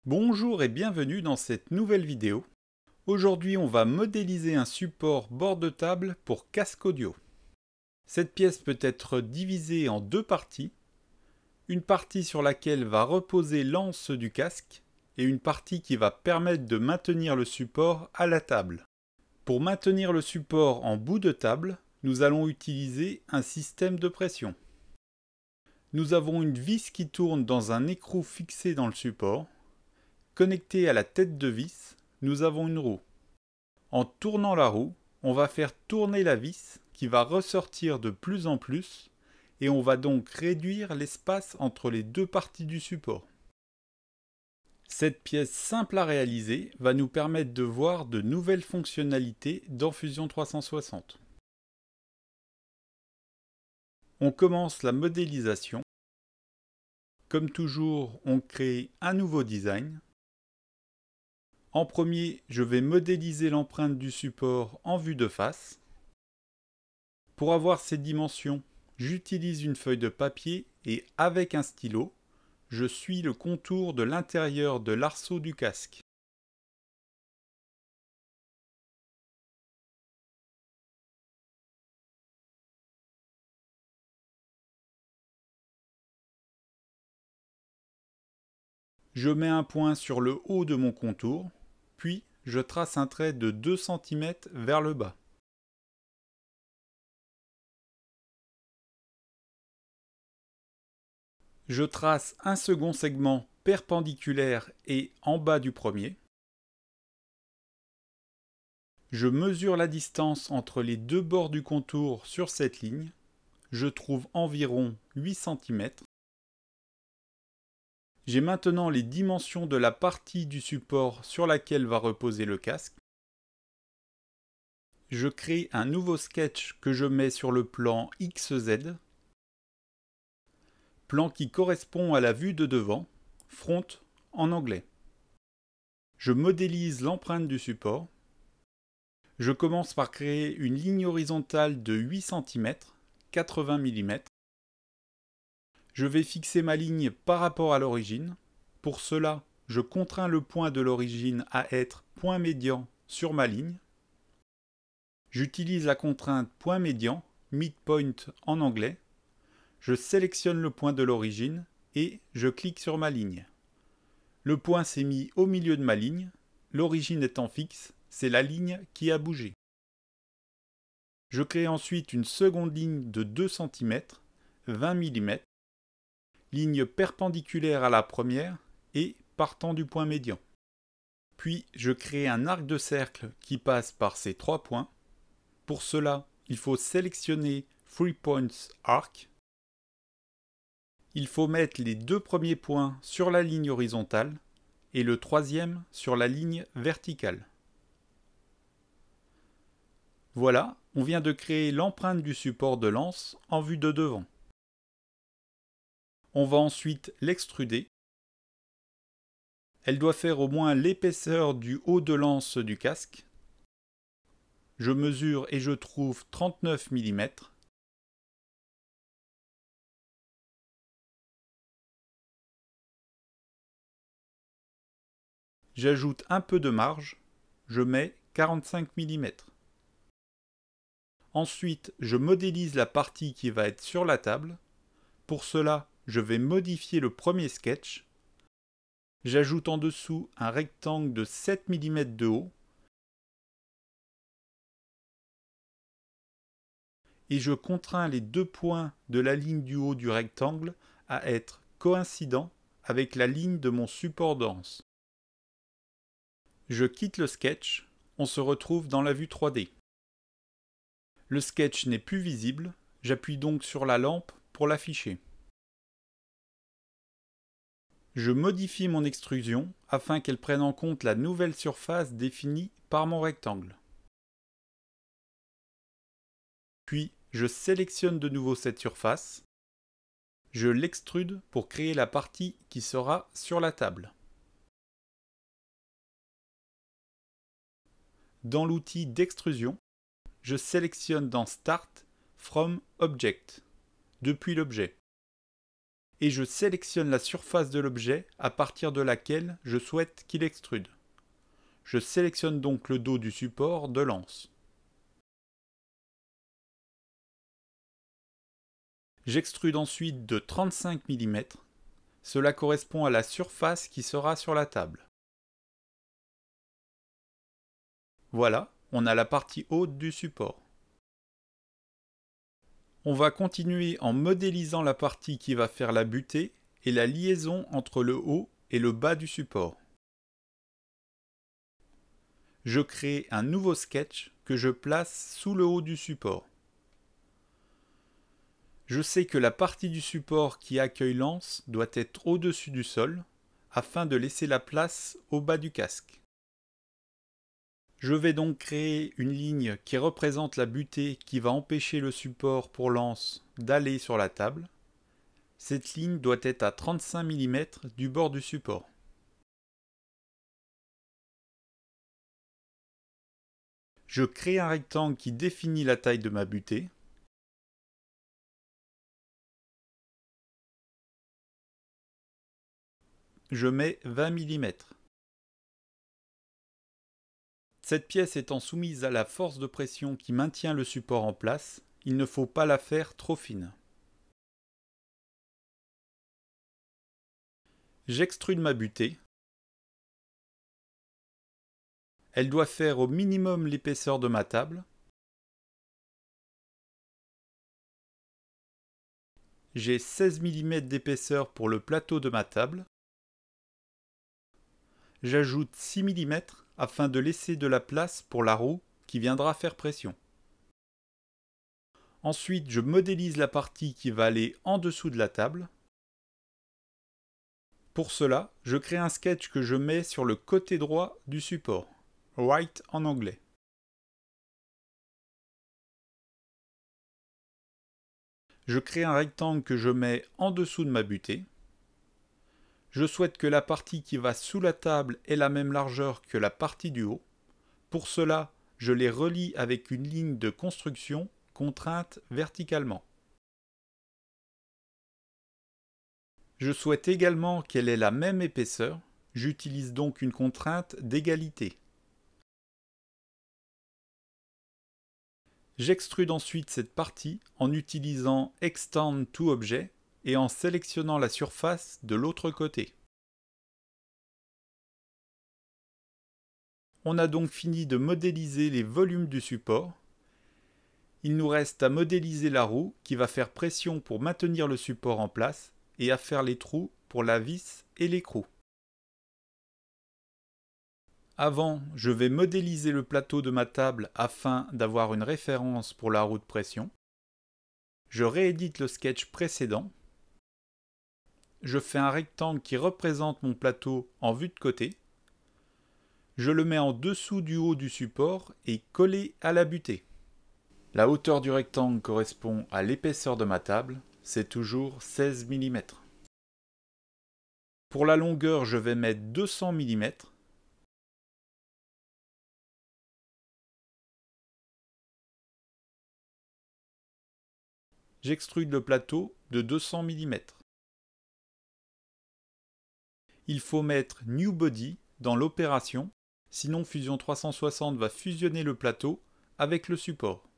Bonjour et bienvenue dans cette nouvelle vidéo. Aujourd'hui, on va modéliser un support bord de table pour casque audio. Cette pièce peut être divisée en deux parties. Une partie sur laquelle va reposer l'anse du casque et une partie qui va permettre de maintenir le support à la table. Pour maintenir le support en bout de table, nous allons utiliser un système de pression. Nous avons une vis qui tourne dans un écrou fixé dans le support. Connecté à la tête de vis, nous avons une roue. En tournant la roue, on va faire tourner la vis qui va ressortir de plus en plus et on va donc réduire l'espace entre les deux parties du support. Cette pièce simple à réaliser va nous permettre de voir de nouvelles fonctionnalités dans Fusion 360. On commence la modélisation. Comme toujours, on crée un nouveau design. En premier, je vais modéliser l'empreinte du support en vue de face. Pour avoir ces dimensions, j'utilise une feuille de papier et avec un stylo, je suis le contour de l'intérieur de l'arceau du casque. Je mets un point sur le haut de mon contour, puis je trace un trait de 2 cm vers le bas. Je trace un second segment perpendiculaire et en bas du premier. Je mesure la distance entre les deux bords du contour sur cette ligne. Je trouve environ 8 cm. J'ai maintenant les dimensions de la partie du support sur laquelle va reposer le casque. Je crée un nouveau sketch que je mets sur le plan XZ, plan qui correspond à la vue de devant, front en anglais. Je modélise l'empreinte du support. Je commence par créer une ligne horizontale de 8 cm, 80 mm. Je vais fixer ma ligne par rapport à l'origine. Pour cela, je contrains le point de l'origine à être point médian sur ma ligne. J'utilise la contrainte point médian, midpoint en anglais. Je sélectionne le point de l'origine et je clique sur ma ligne. Le point s'est mis au milieu de ma ligne. L'origine étant fixe, c'est la ligne qui a bougé. Je crée ensuite une seconde ligne de 2 cm, 20 mm, ligne perpendiculaire à la première et partant du point médian. Puis je crée un arc de cercle qui passe par ces trois points. Pour cela, il faut sélectionner 3 Points Arc. Il faut mettre les deux premiers points sur la ligne horizontale et le troisième sur la ligne verticale. Voilà, on vient de créer l'empreinte du support de l'anse en vue de devant. On va ensuite l'extruder. Elle doit faire au moins l'épaisseur du haut de l'anse du casque. Je mesure et je trouve 39 mm. J'ajoute un peu de marge, je mets 45 mm. Ensuite, je modélise la partie qui va être sur la table. Pour cela, je vais modifier le premier sketch. J'ajoute en dessous un rectangle de 7 mm de haut et je contrains les deux points de la ligne du haut du rectangle à être coïncidents avec la ligne de mon support d'anse. Je quitte le sketch, on se retrouve dans la vue 3D. Le sketch n'est plus visible, j'appuie donc sur la lampe pour l'afficher. Je modifie mon extrusion afin qu'elle prenne en compte la nouvelle surface définie par mon rectangle. Puis, je sélectionne de nouveau cette surface. Je l'extrude pour créer la partie qui sera sur la table. Dans l'outil d'extrusion, je sélectionne dans Start, From Object, depuis l'objet. et je sélectionne la surface de l'objet à partir de laquelle je souhaite qu'il extrude. Je sélectionne donc le dos du support de l'anse. J'extrude ensuite de 35 mm. Cela correspond à la surface qui sera sur la table. Voilà, on a la partie haute du support. On va continuer en modélisant la partie qui va faire la butée et la liaison entre le haut et le bas du support. Je crée un nouveau sketch que je place sous le haut du support. Je sais que la partie du support qui accueille l'anse doit être au-dessus du sol afin de laisser la place au bas du casque. Je vais donc créer une ligne qui représente la butée qui va empêcher le support pour l'anse d'aller sur la table. Cette ligne doit être à 35 mm du bord du support. Je crée un rectangle qui définit la taille de ma butée. Je mets 20 mm. Cette pièce étant soumise à la force de pression qui maintient le support en place, il ne faut pas la faire trop fine. J'extrude ma butée. Elle doit faire au minimum l'épaisseur de ma table. J'ai 16 mm d'épaisseur pour le plateau de ma table. J'ajoute 6 mm afin de laisser de la place pour la roue qui viendra faire pression. Ensuite, je modélise la partie qui va aller en dessous de la table. Pour cela, je crée un sketch que je mets sur le côté droit du support, right en anglais. Je crée un rectangle que je mets en dessous de ma butée. Je souhaite que la partie qui va sous la table ait la même largeur que la partie du haut. Pour cela, je les relie avec une ligne de construction contrainte verticalement. Je souhaite également qu'elle ait la même épaisseur. J'utilise donc une contrainte d'égalité. J'extrude ensuite cette partie en utilisant Extend to Object et en sélectionnant la surface de l'autre côté. On a donc fini de modéliser les volumes du support. Il nous reste à modéliser la roue qui va faire pression pour maintenir le support en place et à faire les trous pour la vis et l'écrou. Avant, je vais modéliser le plateau de ma table afin d'avoir une référence pour la roue de pression. Je réédite le sketch précédent. Je fais un rectangle qui représente mon plateau en vue de côté. Je le mets en dessous du haut du support et collé à la butée. La hauteur du rectangle correspond à l'épaisseur de ma table, c'est toujours 16 mm. Pour la longueur, je vais mettre 200 mm. J'extrude le plateau de 200 mm. Il faut mettre New Body dans l'opération, sinon Fusion 360 va fusionner le plateau avec le support.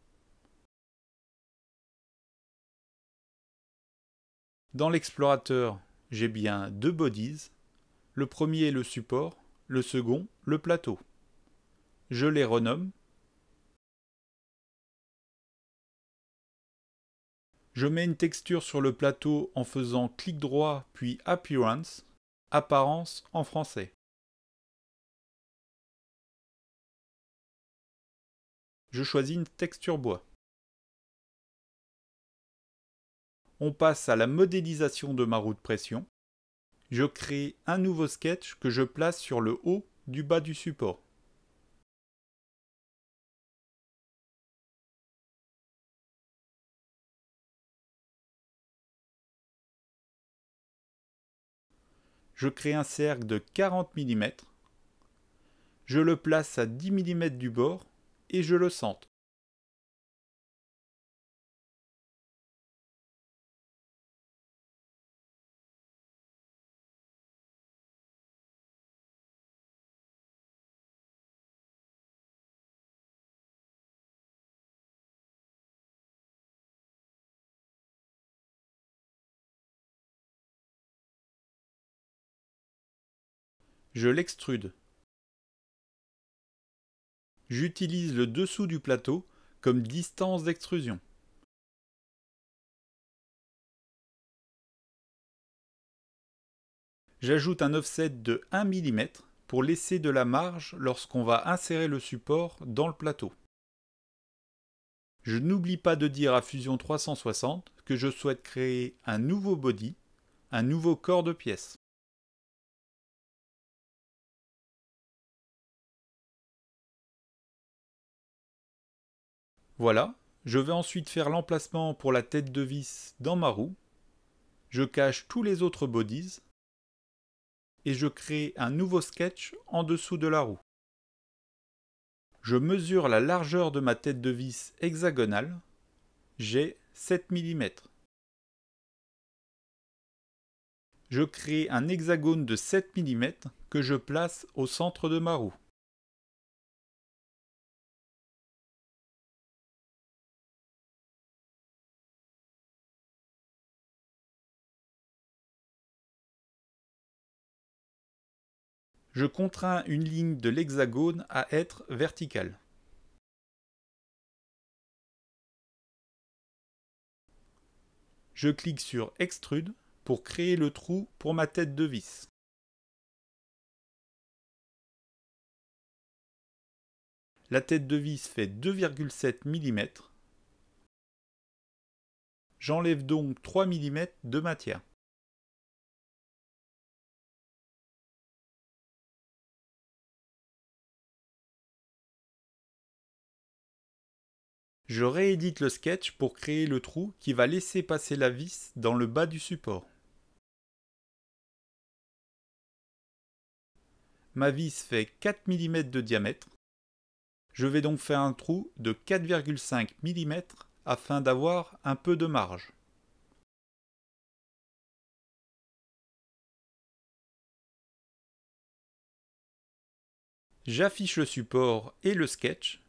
Dans l'explorateur, j'ai bien deux bodies. Le premier est le support, le second le plateau. Je les renomme. Je mets une texture sur le plateau en faisant clic droit puis Appearance, apparence en français. Je choisis une texture bois. On passe à la modélisation de ma roue de pression. Je crée un nouveau sketch que je place sur le haut du bas du support. Je crée un cercle de 40 mm. Je le place à 10 mm du bord et je le centre. Je l'extrude. J'utilise le dessous du plateau comme distance d'extrusion. J'ajoute un offset de 1 mm pour laisser de la marge lorsqu'on va insérer le support dans le plateau. Je n'oublie pas de dire à Fusion 360 que je souhaite créer un nouveau body, un nouveau corps de pièce. Voilà, je vais ensuite faire l'emplacement pour la tête de vis dans ma roue. Je cache tous les autres bodies et je crée un nouveau sketch en dessous de la roue. Je mesure la largeur de ma tête de vis hexagonale. J'ai 7 mm. Je crée un hexagone de 7 mm que je place au centre de ma roue. Je contrains une ligne de l'hexagone à être verticale. Je clique sur Extrude pour créer le trou pour ma tête de vis. La tête de vis fait 2,7 mm. J'enlève donc 3 mm de matière. Je réédite le sketch pour créer le trou qui va laisser passer la vis dans le bas du support. Ma vis fait 4 mm de diamètre. Je vais donc faire un trou de 4,5 mm afin d'avoir un peu de marge. J'affiche le support et le sketch.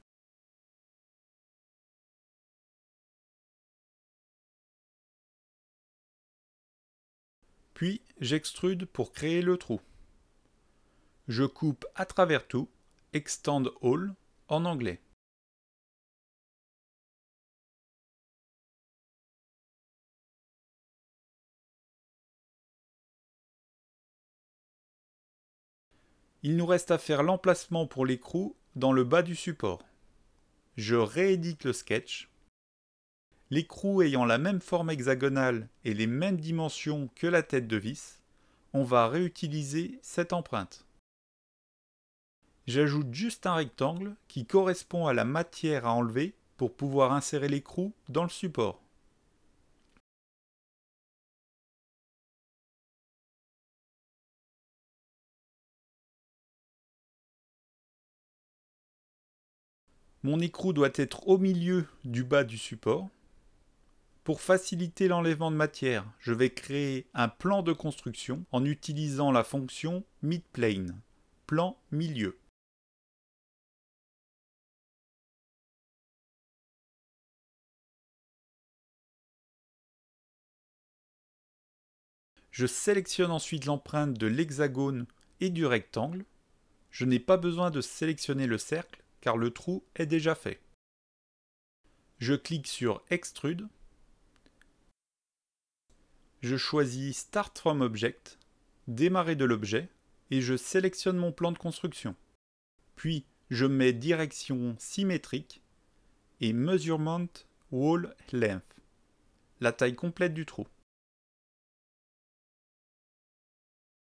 Puis j'extrude pour créer le trou. Je coupe à travers tout, Extend All en anglais. Il nous reste à faire l'emplacement pour l'écrou dans le bas du support. Je réédite le sketch. L'écrou ayant la même forme hexagonale et les mêmes dimensions que la tête de vis, on va réutiliser cette empreinte. J'ajoute juste un rectangle qui correspond à la matière à enlever pour pouvoir insérer l'écrou dans le support. Mon écrou doit être au milieu du bas du support. Pour faciliter l'enlèvement de matière, je vais créer un plan de construction en utilisant la fonction midplane, plan milieu. Je sélectionne ensuite l'empreinte de l'hexagone et du rectangle. Je n'ai pas besoin de sélectionner le cercle car le trou est déjà fait. Je clique sur Extrude. Je choisis Start from Object, démarrer de l'objet, et je sélectionne mon plan de construction. Puis je mets direction symétrique et Measurement Wall Length, la taille complète du trou.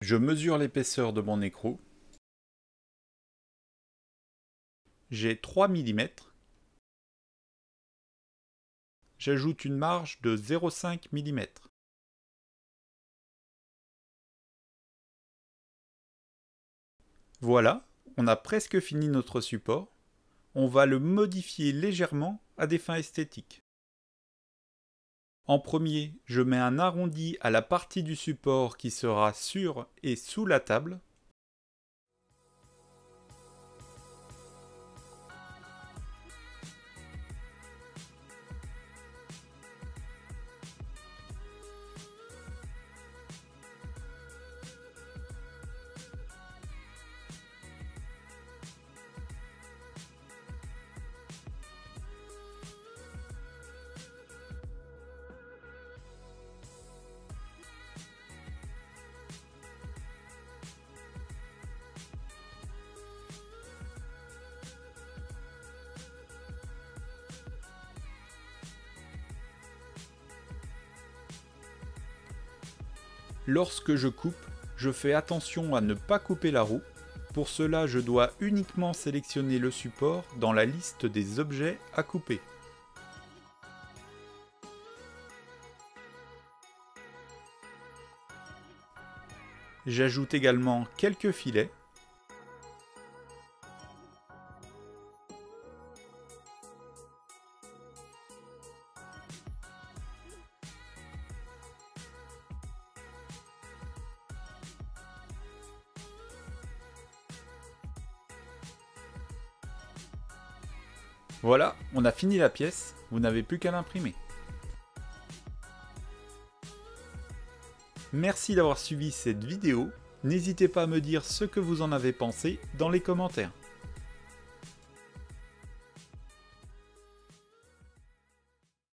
Je mesure l'épaisseur de mon écrou. J'ai 3 mm. J'ajoute une marge de 0,5 mm. Voilà, on a presque fini notre support. On va le modifier légèrement à des fins esthétiques. En premier, je mets un arrondi à la partie du support qui sera sur et sous la table. Lorsque je coupe, je fais attention à ne pas couper la roue. Pour cela, je dois uniquement sélectionner le support dans la liste des objets à couper. J'ajoute également quelques filets. Voilà, on a fini la pièce, vous n'avez plus qu'à l'imprimer. Merci d'avoir suivi cette vidéo, n'hésitez pas à me dire ce que vous en avez pensé dans les commentaires.